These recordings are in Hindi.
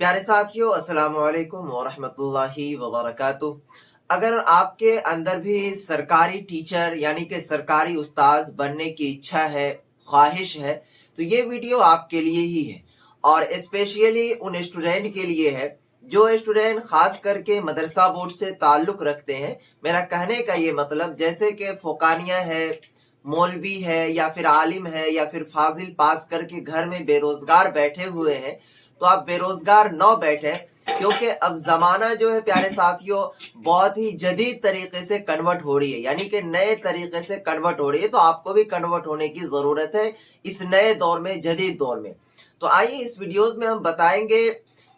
प्यारे साथियों, अस्सलाम वालेकुम वरहमतुल्लाहि वबरकातुह। अगर आपके अंदर भी सरकारी टीचर यानी कि सरकारी उस्ताद बनने की इच्छा है, ख्वाहिश है, तो ये वीडियो आपके लिए ही है और स्पेशली उन स्टूडेंट के लिए है जो स्टूडेंट खास करके मदरसा बोर्ड से ताल्लुक रखते हैं। मेरा कहने का ये मतलब जैसे कि फोकानिया है, मौलवी है या फिर आलिम है या फिर फाजिल पास करके घर में बेरोजगार बैठे हुए हैं, तो आप बेरोजगार न बैठे, क्योंकि अब जमाना जो है प्यारे साथियों बहुत ही जदीद तरीके से कन्वर्ट हो रही है, यानी कि नए तरीके से कन्वर्ट हो रही है। तो आपको भी कन्वर्ट होने की जरूरत है इस नए दौर में, जदीद दौर में। तो आइए इस वीडियोस में हम बताएंगे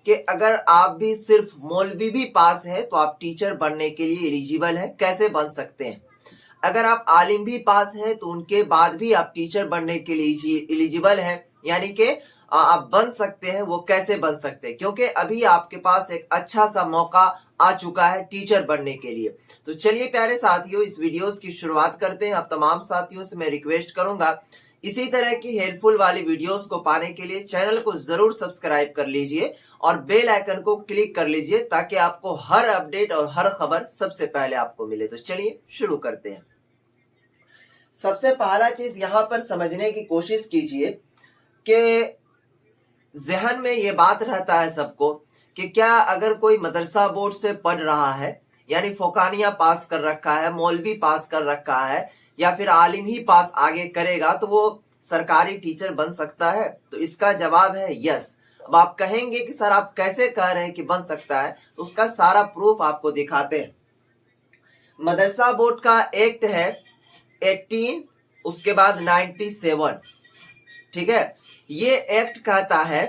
कि अगर आप भी सिर्फ मौलवी भी पास है तो आप टीचर बनने के लिए एलिजिबल है, कैसे बन सकते हैं। अगर आप आलिम भी पास हैं तो उनके बाद भी आप टीचर बनने के लिए एलिजिबल हैं, यानी कि आप बन सकते हैं। वो कैसे बन सकते हैं, क्योंकि अभी आपके पास एक अच्छा सा मौका आ चुका है टीचर बनने के लिए। तो चलिए प्यारे साथियों, इस वीडियोस की शुरुआत करते हैं। आप तमाम साथियों से मैं रिक्वेस्ट करूंगा इसी तरह की हेल्पफुल वाली वीडियोस को पाने के लिए चैनल को जरूर सब्सक्राइब कर लीजिए और बेल आइकन को क्लिक कर लीजिए ताकि आपको हर अपडेट और हर खबर सबसे पहले आपको मिले। तो चलिए शुरू करते हैं। सबसे पहला चीज यहां पर समझने की कोशिश कीजिए कि जहन में ये बात रहता है सबको कि क्या अगर कोई मदरसा बोर्ड से पढ़ रहा है, यानी फोकानिया पास कर रखा है, मौलवी पास कर रखा है या फिर आलिम ही पास आगे करेगा, तो वो सरकारी टीचर बन सकता है? तो इसका जवाब है यस। अब आप कहेंगे कि सर आप कैसे कह रहे हैं कि बन सकता है, तो उसका सारा प्रूफ आपको दिखाते हैं। मदरसा बोर्ड का एक्ट है 18, उसके बाद 97, ठीक है। ये एक्ट कहता है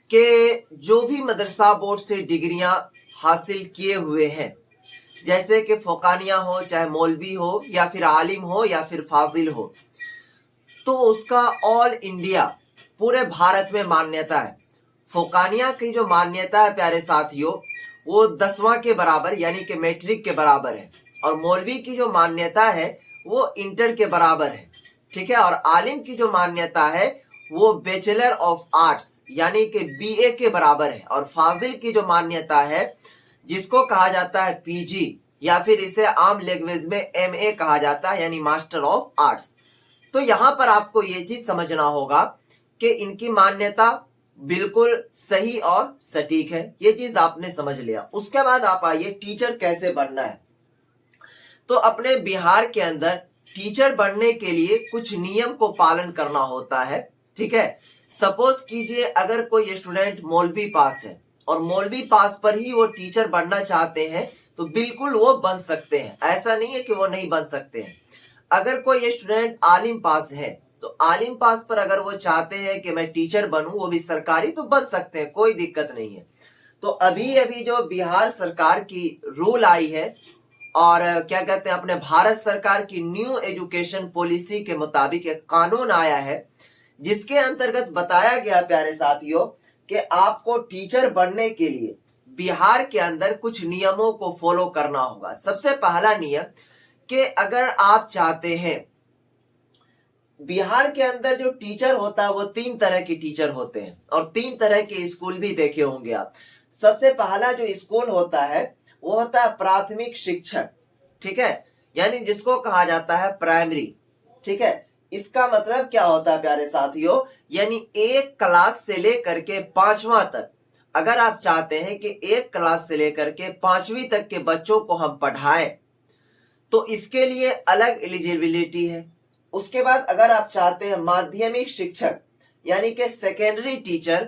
कि जो भी मदरसा बोर्ड से डिग्रियां हासिल किए हुए हैं, जैसे कि फोकानिया हो, चाहे मौलवी हो या फिर आलिम हो या फिर फाजिल हो, तो उसका ऑल इंडिया, पूरे भारत में मान्यता है। फोकानिया की जो मान्यता है प्यारे साथियों, वो 10वां के बराबर यानी कि मैट्रिक के बराबर है, और मौलवी की जो मान्यता है वो इंटर के बराबर है, ठीक है। और आलिम की जो मान्यता है वो बैचलर ऑफ आर्ट्स यानी कि बीए के बराबर है, और फाजिल की जो मान्यता है जिसको कहा जाता है पीजी या फिर इसे आम लैंग्वेज में एमए कहा जाता है, यानी मास्टर ऑफ आर्ट्स। तो यहां पर आपको ये चीज समझना होगा कि इनकी मान्यता बिल्कुल सही और सटीक है। ये चीज आपने समझ लिया। उसके बाद आप आइए टीचर कैसे बनना है। तो अपने बिहार के अंदर टीचर बनने के लिए कुछ नियम को पालन करना होता है, ठीक है। सपोज कीजिए अगर कोई स्टूडेंट मौलवी पास है और मौलवी पास पर ही वो टीचर बनना चाहते हैं, तो बिल्कुल वो बन सकते हैं, ऐसा नहीं है कि वो नहीं बन सकते हैं। अगर कोई स्टूडेंट आलिम पास है तो आलिम पास पर अगर वो चाहते हैं कि मैं टीचर बनूं, वो भी सरकारी, तो बन सकते हैं, कोई दिक्कत नहीं है। तो अभी अभी जो बिहार सरकार की रूल आई है और क्या कहते हैं, अपने भारत सरकार की न्यू एजुकेशन पॉलिसी के मुताबिक एक कानून आया है जिसके अंतर्गत बताया गया प्यारे साथियों कि आपको टीचर बनने के लिए बिहार के अंदर कुछ नियमों को फॉलो करना होगा। सबसे पहला नियम कि अगर आप चाहते हैं, बिहार के अंदर जो टीचर होता है वो 3 तरह के टीचर होते हैं और 3 तरह के स्कूल भी देखे होंगे आप। सबसे पहला जो स्कूल होता है वो होता है प्राथमिक शिक्षक, ठीक है, यानी जिसको कहा जाता है प्राइमरी, ठीक है। इसका मतलब क्या होता है प्यारे साथियों, यानी 1 क्लास से लेकर के 5वां तक, अगर आप चाहते हैं कि 1 क्लास से लेकर के 5वीं तक के बच्चों को हम पढ़ाएं, तो इसके लिए अलग एलिजिबिलिटी है। उसके बाद अगर आप चाहते हैं माध्यमिक शिक्षक यानी कि सेकेंडरी टीचर,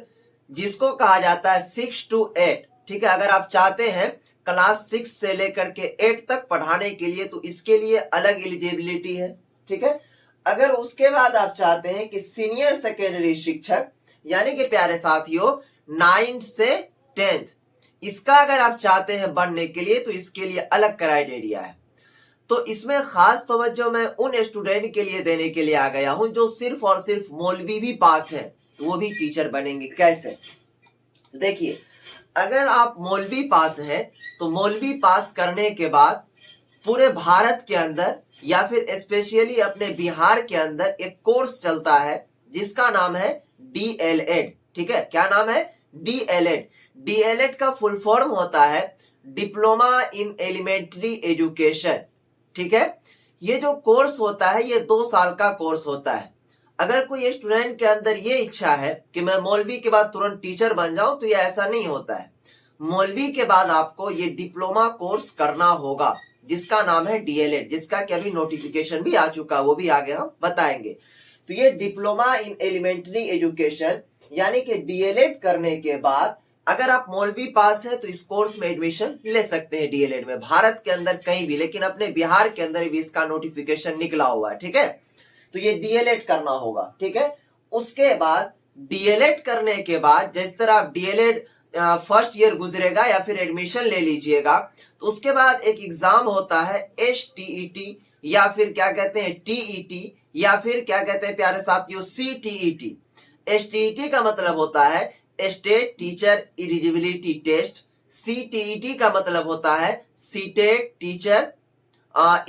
जिसको कहा जाता है 6 to 8, ठीक है, अगर आप चाहते हैं क्लास 6 से लेकर के 8 तक पढ़ाने के लिए, तो इसके लिए अलग एलिजिबिलिटी है, ठीक है। अगर उसके बाद आप चाहते हैं कि सीनियर सेकेंडरी शिक्षक यानी कि प्यारे साथियों 9 से 10th, इसका अगर आप चाहते हैं बनने के लिए, तो इसके लिए अलग क्राइटेरिया है। तो इसमें खास तवज्जो मैं उन स्टूडेंट के लिए देने के लिए आ गया हूं जो सिर्फ और सिर्फ मौलवी भी पास है, तो वो भी टीचर बनेंगे। कैसे? तो देखिए, अगर आप मौलवी पास हैं तो मौलवी पास करने के बाद पूरे भारत के अंदर या फिर स्पेशली अपने बिहार के अंदर एक कोर्स चलता है जिसका नाम है DLED, ठीक है। क्या नाम है? डीएलएड, डीएलएड का फुल फॉर्म होता है डिप्लोमा इन एलिमेंट्री एजुकेशन। ठीक है, ये जो कोर्स होता है ये 2 साल का कोर्स होता है। अगर कोई स्टूडेंट के अंदर ये इच्छा है कि मैं मौलवी के बाद तुरंत टीचर बन जाऊं, तो ये ऐसा नहीं होता है। मौलवी के बाद आपको ये डिप्लोमा कोर्स करना होगा जिसका नाम है डीएलएड, जिसका कि अभी नोटिफिकेशन भी आ चुका है, वो भी आगे हम बताएंगे। तो ये डिप्लोमा इन एलिमेंट्री एजुकेशन यानी कि डीएलएड करने के बाद अगर आप मौलवी पास है तो इस कोर्स में एडमिशन ले सकते हैं डीएलएड में, भारत के अंदर कहीं भी, लेकिन अपने बिहार के अंदर भी इसका नोटिफिकेशन निकला हुआ है। ठीक है, तो ये डीएलएड करना होगा। ठीक है, उसके बाद डीएलएड करने के बाद जिस तरह आप डीएलएड फर्स्ट ईयर गुजरेगा या फिर एडमिशन ले लीजिएगा, तो उसके बाद एक एग्जाम होता है एसटीईटी या फिर क्या कहते हैं टीईटी या फिर क्या कहते हैं प्यारे साथियों सीटीईटी। एसटीईटी का मतलब होता है state teacher eligibility test, CTET का मतलब होता है सीटेट टीचर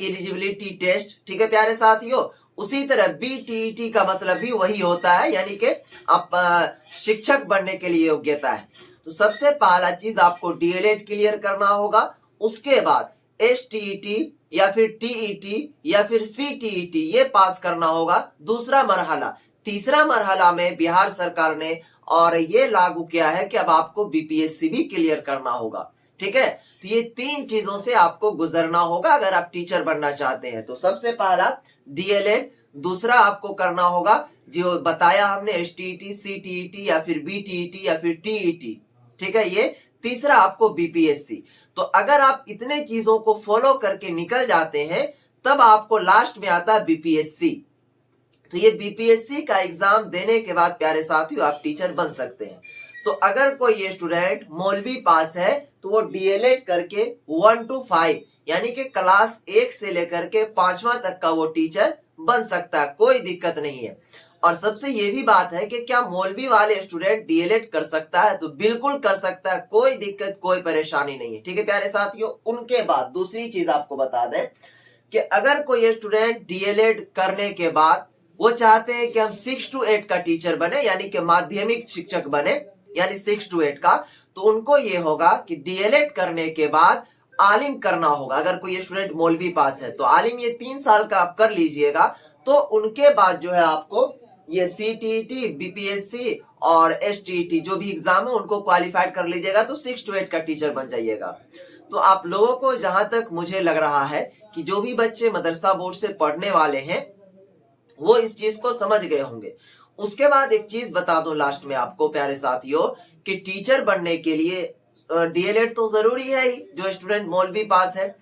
एलिजिबिलिटी टेस्ट। ठीक है प्यारे साथियों, उसी तरह बीटीईटी का मतलब भी वही होता है, यानी कि आप शिक्षक बनने के लिए योग्यता है। तो सबसे पहला चीज आपको डीएलएड क्लियर करना होगा, उसके बाद एसटीईटी या फिर टीईटी या फिर सीटीईटी ये पास करना होगा, दूसरा मरहला। तीसरा मरहला में बिहार सरकार ने और ये लागू किया है कि अब आपको बीपीएससी भी क्लियर करना होगा। ठीक है, तो ये 3 चीजों से आपको गुजरना होगा अगर आप टीचर बनना चाहते हैं। तो सबसे पहला डीएलएड, दूसरा आपको करना होगा जो बताया हमने एसटीईटी, सीटीईटी या फिर बीटीईटी या फिर टीईटी। ठीक है, ये तीसरा आपको बीपीएससी। तो अगर आप इतने चीजों को फॉलो करके निकल जाते हैं तब आपको लास्ट में आता है बीपीएससी। तो ये बीपीएससी का एग्जाम देने के बाद प्यारे साथियों आप टीचर बन सकते हैं। तो अगर कोई ये स्टूडेंट मौलवी पास है तो वो डीएलएड करके 1 to 5 यानी कि क्लास 1 से लेकर के 5वां तक का वो टीचर बन सकता है, कोई दिक्कत नहीं है। और सबसे ये भी बात है कि क्या मौलवी वाले स्टूडेंट डीएलएड कर सकता है, तो बिल्कुल कर सकता है, कोई दिक्कत कोई परेशानी नहीं है। ठीक है प्यारे साथियों, उनके बाद दूसरी चीज आपको बता दें कि अगर कोई स्टूडेंट डीएलएड करने के बाद वो चाहते हैं कि हम 6 to 8 का टीचर बने यानी कि माध्यमिक शिक्षक बने यानी 6 to 8 का, तो उनको ये होगा कि डीएलएड करने के बाद आलिम करना होगा। अगर कोई स्टूडेंट मौलवी पास है तो आलिम ये 3 साल का आप कर लीजिएगा, तो उनके बाद जो है आपको ये सीटीईटी, बीपीएससी और एसटीईटी जो भी एग्जाम है उनको क्वालिफाइड कर लीजिएगा, तो 6 to 8 का टीचर बन जाइएगा। तो आप लोगों को जहां तक मुझे लग रहा है कि जो भी बच्चे मदरसा बोर्ड से पढ़ने वाले हैं वो इस चीज को समझ गए होंगे। उसके बाद एक चीज बता दूं लास्ट में आपको प्यारे साथियों कि टीचर बनने के लिए डीएलएड तो जरूरी है ही, जो स्टूडेंट मौलवी पास है।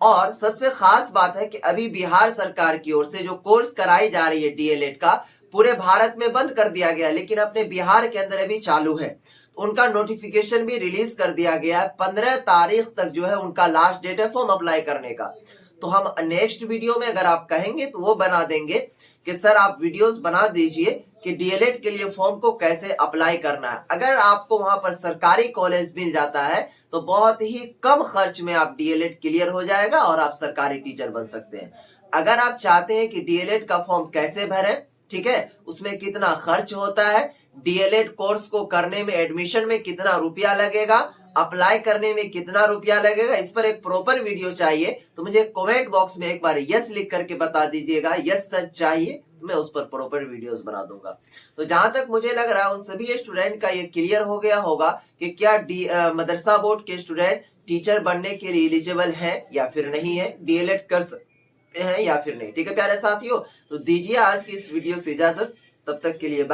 और सबसे खास बात है कि अभी बिहार सरकार की ओर से जो कोर्स कराई जा रही है डीएलएड का, पूरे भारत में बंद कर दिया गया लेकिन अपने बिहार के अंदर अभी चालू है। तो उनका नोटिफिकेशन भी रिलीज कर दिया गया, 15 तारीख तक जो है उनका लास्ट डेट है फॉर्म अप्लाई करने का। तो हम नेक्स्ट वीडियो में अगर आप कहेंगे तो वो बना देंगे कि सर आप वीडियोस बना दीजिए कि डीएलएड के लिए फॉर्म को कैसे अप्लाई करना है। अगर आपको वहां पर सरकारी कॉलेज मिल जाता है तो बहुत ही कम खर्च में आप डीएलएड क्लियर हो जाएगा और आप सरकारी टीचर बन सकते हैं। अगर आप चाहते हैं कि डीएलएड का फॉर्म कैसे भरें, ठीक है, उसमें कितना खर्च होता है, डीएलएड कोर्स को करने में एडमिशन में कितना रुपया लगेगा, अप्लाई करने में कितना रुपया लगेगा, इस पर एक प्रॉपर वीडियो चाहिए तो मुझे कमेंट बॉक्स में एक बार यस लिख करके बता दीजिएगा, यस सर चाहिए, तो मैं उस पर प्रॉपर वीडियोस बना दूंगा। तो जहां तक मुझे लग रहा है उन सभी स्टूडेंट का ये क्लियर हो गया होगा कि क्या मदरसा बोर्ड के स्टूडेंट टीचर बनने के लिए एलिजिबल है या फिर नहीं है, डीएलएड कर सकते हैं या फिर नहीं। ठीक है प्यारे साथियों, तो दीजिए आज की इस वीडियो से इजाजत, तब तक के लिए बाय।